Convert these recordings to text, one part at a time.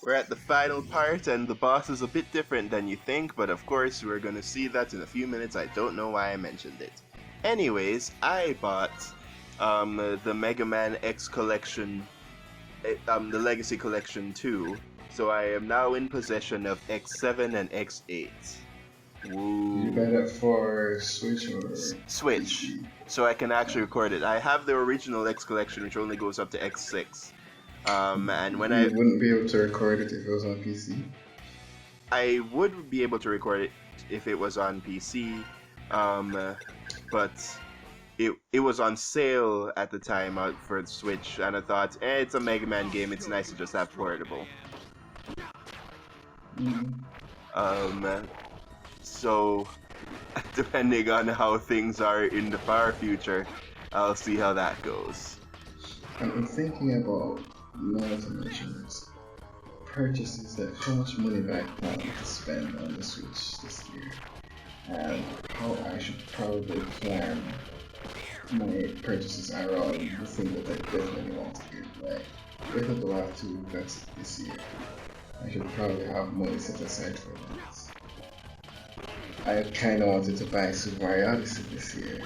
We're at the final part, and the boss is a bit different than you think, but of course, we're gonna see that in a few minutes. I don't know why I mentioned it. Anyways, I bought the Mega Man X collection, the Legacy Collection 2, so I am now in possession of X7 and X8. Did you Woo. buy that for Switch or Switch, PC? so I can actually Uh, record it. I have the original X collection, which only goes up to X6. And when you wouldn't be able to record it if it was on PC. I would be able to record it if it was on PC, but it was on sale at the time out for the Switch, and I thought, it's a Mega Man game. It's nice to just have portable. Mm. Um, so depending on how things are in the far future, I'll see how that goes. I'm thinking about now to mention this. Purchases that how much money do I plan to spend on the Switch this year, and how I should probably plan my purchases around the thing that I definitely want to get. Like, Breath of the Wild 2, that's this year. I should probably have money set aside for that. I kind of wanted to buy Super Mario Odyssey this year.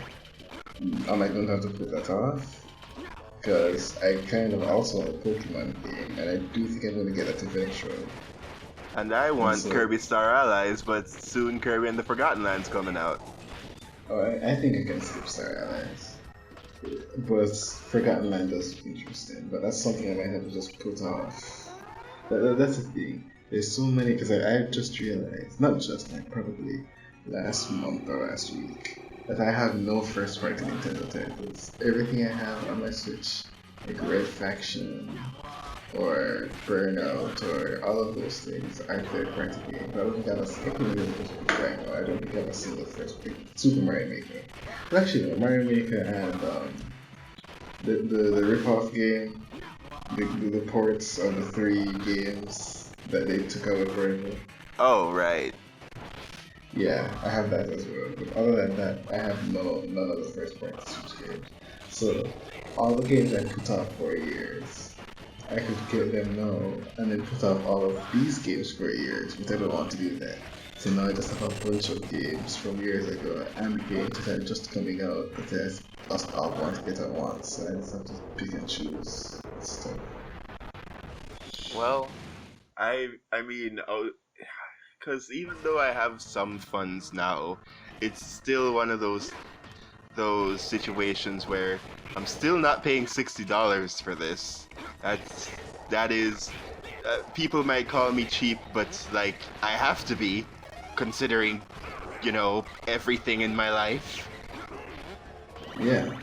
Am I going to have to put that off? Because I kind of also want a Pokemon game, and I do think I'm going to get that eventually. And I And want so, Kirby Star Allies, but soon Kirby and the Forgotten Land's coming out. oh, I think I can skip Star Allies. But Forgotten Land does look interesting, but that's something I might have to just put off. That's the thing. There's so many, because I just realized, not just like probably last month or last week, that I have no first party Nintendo titles. Everything I have on my Switch, like Red Faction or Burnout or all of those things, are third party games. I don't think I have a single right now. I don't think I have a single first party. Super Mario Maker. Well, actually, no, Mario Maker and the rip-off game, the ports of the three games that they took out of Virtual. Oh, right. Yeah, I have that as well. But other than that, I have none of the first party Switch games. So all the games I put off for years, I could get them now and then put off all of these games for years, but I don't want to do that. So now I just have a bunch of games from years ago and games that are just coming out that I just all want to get at once. So I just have to pick and choose stuff. Well, I mean, because even though I have some funds now, it's still one of those situations where I'm still not paying $60 for this. That is, people might call me cheap, but like I have to be, considering, everything in my life. Yeah,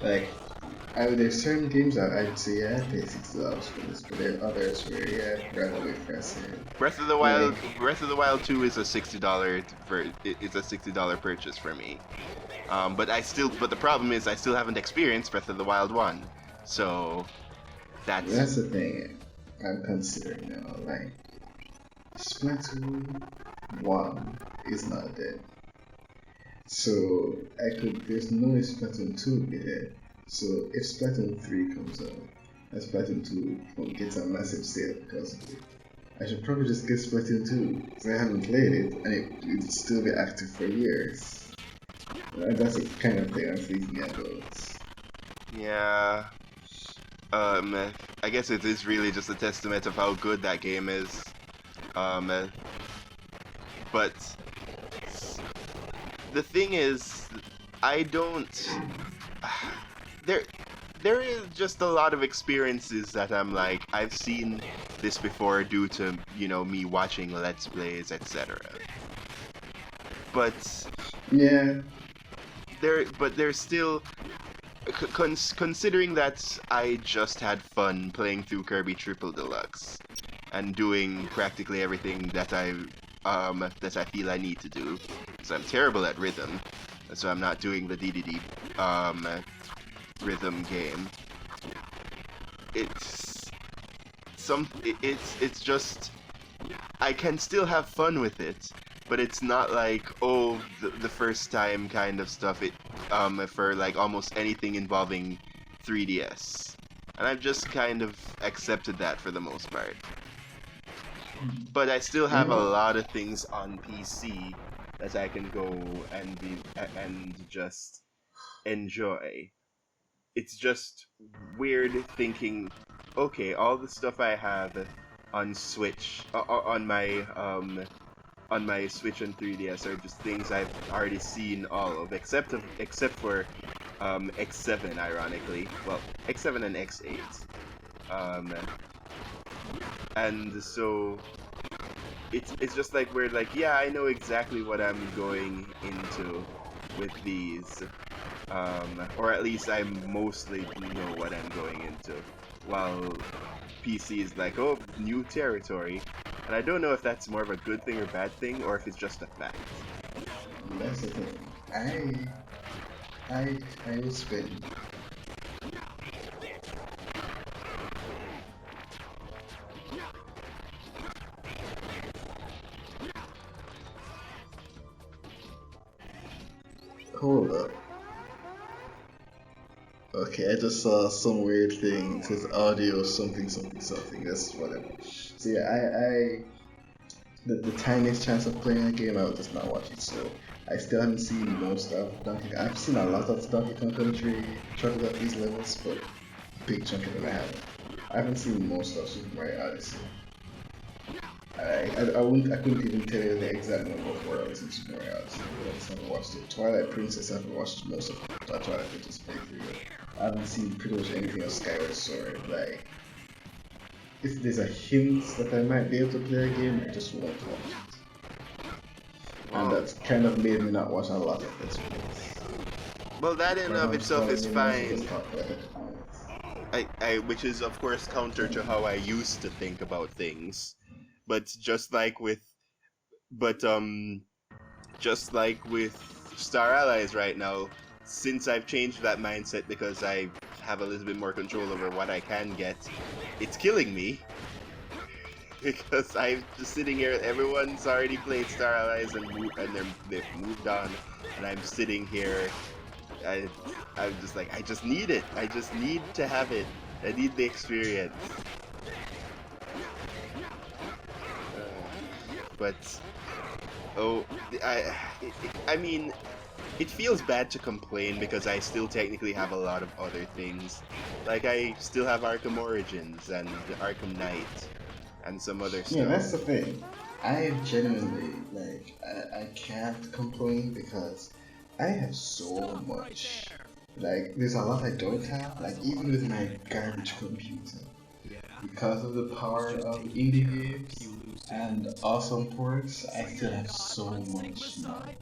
like there's certain games that I'd say yeah, I pay $60 for this, but there are others where yeah, I'd rather wait for a sale. Like Breath of the Wild 2 is a $60 purchase for me. But the problem is I still haven't experienced Breath of the Wild 1. So that's that's the thing I'm considering now. Like Splatoon 1 is not dead. So there's no way Splatoon 2 will be dead. So if Splatoon 3 comes out, and Splatoon 2 gets a massive sale because of it, I should probably just get Splatoon 2 because I haven't played it and it'd still be active for years. That's the kind of thing I'm thinking about. yeah. I guess it is really just a testament of how good that game is. But the thing is, I don't. There, there is just a lot of experiences that I'm like, I've seen this before due to me watching Let's Plays, etc. But Yeah, there's still. Considering that I just had fun playing through Kirby Triple Deluxe and doing practically everything that I feel I need to do, because I'm terrible at rhythm, so I'm not doing the DDD rhythm game. It's just I can still have fun with it, but it's not like the first time kind of stuff. For like almost anything involving 3DS, and I've just kind of accepted that for the most part. but I still You have a know, lot of things on PC that I can go and just enjoy. It's just weird thinking, okay, all the stuff I have on Switch, on my Switch and 3DS are just things I've already seen all of, except for X7, ironically. Well, X7 and X8. Um, and so it's just like we're like, yeah, I know exactly what I'm going into with these. Or at least I mostly know what I'm going into. While PC is like, oh, new territory. And I don't know if that's more of a good thing or bad thing, or if it's just a fact. that's the thing. I will spend. Hold up. Okay, I just saw some weird thing. It says audio something something something. That's whatever. So yeah, the tiniest chance of playing a game, I will just not watch it. So I still haven't seen most of Donkey. I've seen a lot of Donkey Kong Country, chocolate of these levels, but big chunk of them I haven't. I haven't seen most of Super Mario Odyssey. I couldn't even tell you the exact number of worlds in Super Mario Odyssey. I just haven't watched it. Twilight Princess, I haven't watched most of Twilight Princess playthrough. I haven't seen pretty much anything of Skyward Sword. Like, if there's a hint that I might be able to play a game, I just won't watch it. And Well, that's kind of made me not watch a lot of Let's Plays. well, that in Right of now, I'm just itself is calling in most of fine. this talk about it. Which is of course counter to how I used to think about things. But just like with, but just like with Star Allies right now, since I've changed that mindset because I have a little bit more control over what I can get, it's killing me. Because I'm just sitting here, everyone's already played Star Allies they've moved on, and I'm sitting here, I, I'm just like, I just need it. I just need to have it. I need the experience. But oh, I mean, it feels bad to complain because I still technically have a lot of other things. Like I still have Arkham Origins and Arkham Knight and some other Yeah, stuff. that's the thing. I genuinely I can't complain because I have so much. Like there's a lot I don't have. Like even with my garbage computer, because of the power of indie games and awesome ports, I still have so much now.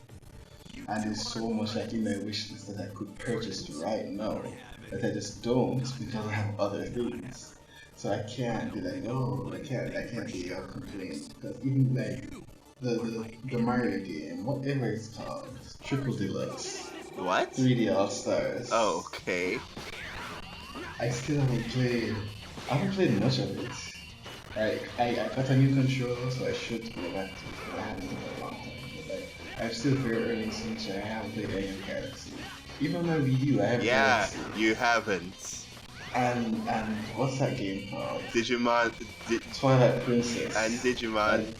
And there's so much like in my wish list that I could purchase right now that I just don't because I have other things. So I can't be like, oh, I can't be complaining because even like the Mario game, whatever it's called, Triple Deluxe, What? 3D All Stars, Oh, okay. I still haven't played. I haven't played much of it. I got a new controller, so I should go back to it, but I haven't in a long time. But like, I'm still very early in Switch, and I haven't played any of Galaxy. Even on my Wii U, I have Yeah, Galaxy. you haven't. And what's that game called? Digimon Twilight and Princess. Digimon. Like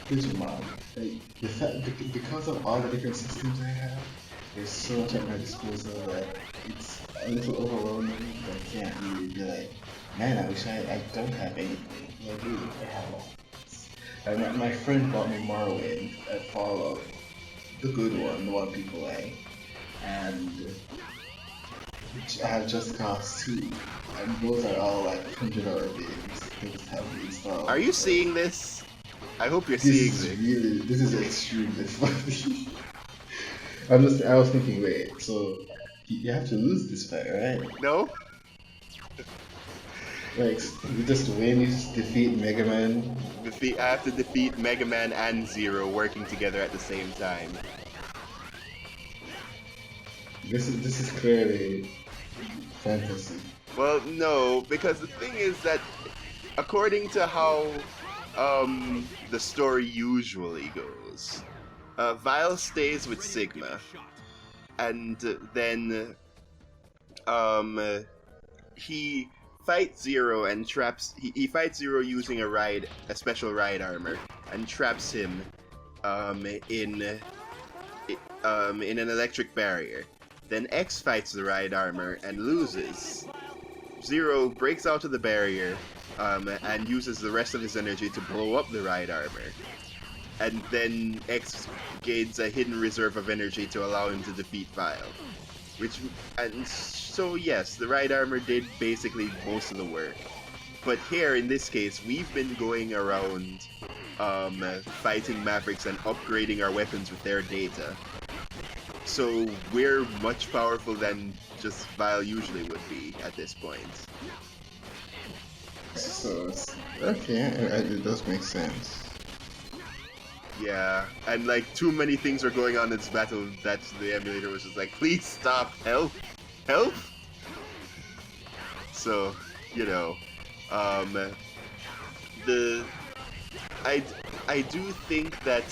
Digimon. Like because of all the different systems I have, there's so much at my disposal that it's a little overwhelming. But I can't really be like, man, I wish I don't have anything. Like really, I have a lot. My friend bought me Morrowind at Fallout, the good one, the one people like, and I have Just Cause 2, and those are all like $100 games. They just have to install Are you because seeing this? I hope you're this seeing is this. really, this is extremely funny. I was thinking, wait, so you have to lose this fight, right? No? Like, you just win, you just defeat Mega Man. I have to defeat Mega Man and Zero working together at the same time. This is clearly fantasy. Well, no, because the thing is that according to how the story usually goes, Vile stays with Sigma, and then um, he fights Zero and traps. He fights Zero using a special ride armor, and traps him in in an electric barrier. Then X fights the ride armor and loses. Zero breaks out of the barrier and uses the rest of his energy to blow up the ride armor. And then X gains a hidden reserve of energy to allow him to defeat Vile. And so yes, the ride armor did basically most of the work. But here, in this case, we've been going around fighting Mavericks and upgrading our weapons with their data. So we're much powerful than just Vile usually would be at this point. So, okay, it does make sense. Yeah, and like too many things were going on in this battle that the emulator was just like, please stop, help, help. So, you know, I do think that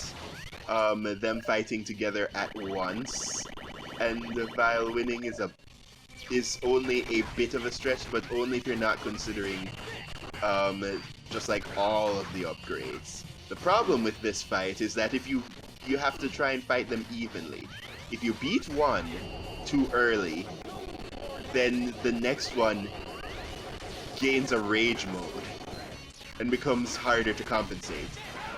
them fighting together at once and the Vile winning is only a bit of a stretch, but only if you're not considering just like all of the upgrades. The problem with this fight is that if you have to try and fight them evenly. If you beat one too early, then the next one gains a rage mode and becomes harder to compensate.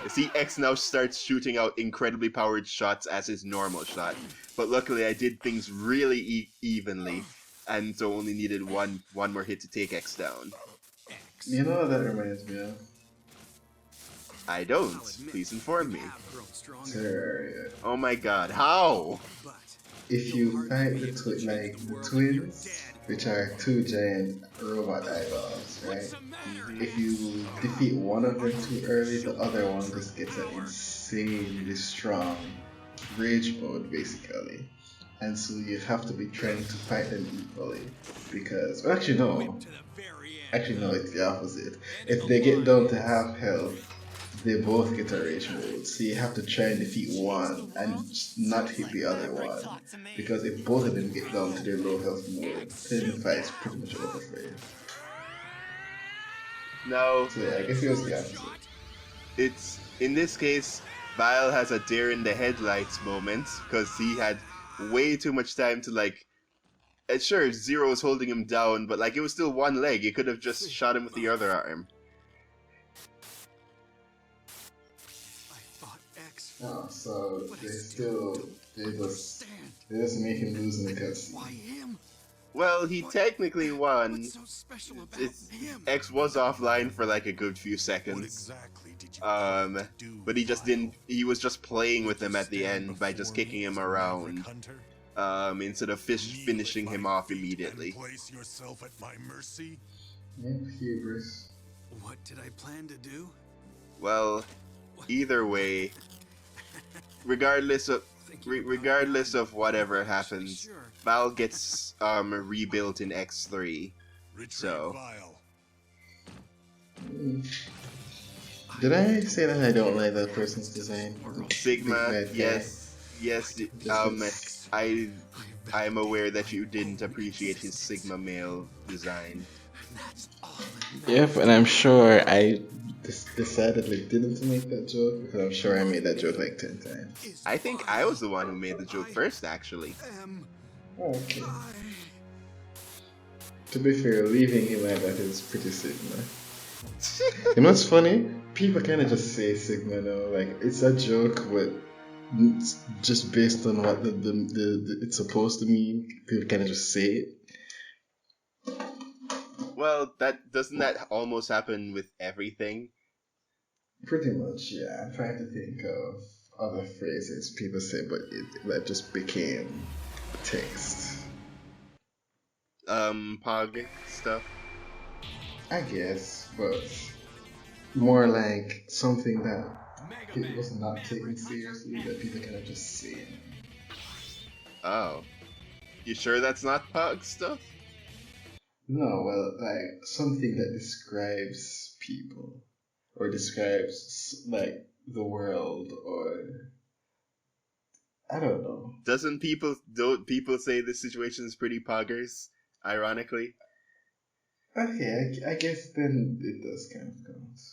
You see, X now starts shooting out incredibly powered shots as his normal shot, but luckily I did things really evenly, and so only needed one more hit to take X down. You know what that reminds me of? I don't. Please inform me. Terraria. Oh my god, how? If you fight the twins, which are two giant robot eyeballs, right? If you defeat one of them too early, the other one just gets an insanely strong rage mode, basically. And so you have to be trying to fight them equally. Because, well, actually no, it's the opposite. If they get down to half health, they both get a rage mode, so you have to try and defeat one and not hit the other one. Because if both of them get down to their low health mode, then the fight's pretty much over for you. No. So yeah, I guess it was the opposite. It's, in this case, Vile has a deer in the headlights moment, because he had way too much time to, like, sure, Zero was holding him down, but, like, it was still one leg. You could have just shot him with the other arm. Oh, so they just make him lose in the cutscene. Well, he technically won. X was offline for like a good few seconds. But he just didn't. He was just playing with him at the end by just kicking him around, instead of finishing him off immediately. Yeah, hubris. What did I plan to do? Well, either way, regardless of whatever happens, Val gets rebuilt in X3. So did I say that I don't like that person's design? Sigma, yes. I'm aware that you didn't appreciate his Sigma male design. Yep, and I'm sure I decidedly didn't make that joke, because I'm sure I made that joke like 10 times. I think I was the one who made the joke first, actually. Oh, okay. To be fair, leaving him like that is pretty Sigma. You know what's funny? People kind of just say Sigma now, like it's a joke, but just based on what the it's supposed to mean, people kind of just say it. Well, doesn't that almost happen with everything? Pretty much, yeah. I'm trying to think of other phrases people say, but that just became text. Pog stuff? I guess, but more like something that it was not taken seriously, that people kind of just say. Oh. You sure that's not Pog stuff? No, well, like something that describes people, or describes like the world, or I don't know. Don't people say this situation is pretty poggers? Ironically, Okay, I guess then it does kind of count.